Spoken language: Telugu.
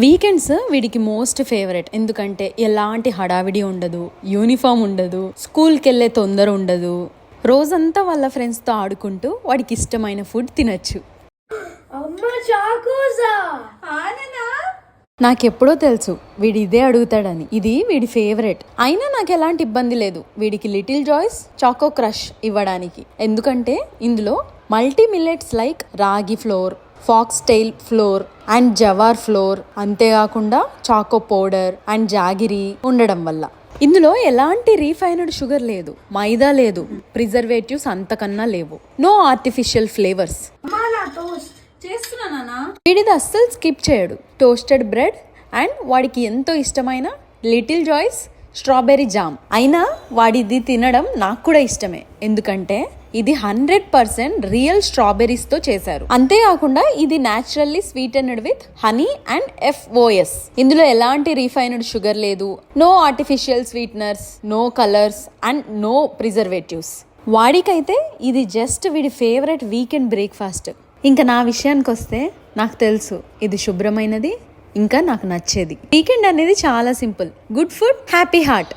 వీకెండ్స్ వీడికి మోస్ట్ ఫేవరెట్. ఎందుకంటే ఎలాంటి హడావిడి ఉండదు, యూనిఫామ్ ఉండదు, స్కూల్కి వెళ్ళే తొందర ఉండదు. రోజంతా వాళ్ళ ఫ్రెండ్స్తో ఆడుకుంటూ వాడికి ఇష్టమైన ఫుడ్ తినచ్చు. నాకెప్పుడో తెలుసు వీడి ఇదే అడుగుతాడని. ఇది వీడి ఫేవరెట్. అయినా నాకు ఎలాంటి ఇబ్బంది లేదు వీడికి లిటిల్ జాయ్స్ చాకో క్రష్ ఇవ్వడానికి. ఎందుకంటే ఇందులో మల్టీ మిల్లెట్స్ లైక్ రాగి floor, fox tail floor and jowar floor, అంతేకాకుండా చాకో పౌడర్ అండ్ జాగిరీ ఉండడం వల్ల ఇందులో ఎలాంటి రీఫైన్డ్ షుగర్ లేదు, మైదా లేదు, ప్రిజర్వేటివ్స్ అంతకన్నా లేవు, నో ఆర్టిఫిషియల్ ఫ్లేవర్స్. వీడిది అస్సలు స్కిప్ చేయడు టోస్టెడ్ బ్రెడ్ అండ్ వాడికి ఎంతో ఇష్టమైన లిటిల్ జాయ్స్ స్ట్రాబెర్రీ జామ్. అయినా వాడిది తినడం నాకు కూడా ఇష్టమే, ఎందుకంటే ఇది 100% రియల్ స్ట్రాబెర్రీస్ తో చేశారు. అంతేకాకుండా ఇది naturally sweetened with honey and FOS. ఇందులో ఎలాంటి రీఫైన్డ్ షుగర్ లేదు, no artificial sweeteners, no colours and no preservatives. వాడికైతే ఇది జస్ట్ వీడి ఫేవరెట్ వీకెండ్ బ్రేక్ఫాస్ట్. ఇంకా నా విషయానికి వస్తే నాకు తెలుసు ఇది శుభ్రమైనది, ఇంకా నాకు నచ్చేది. వీకెండ్ అనేది చాలా simple. Good food, happy heart.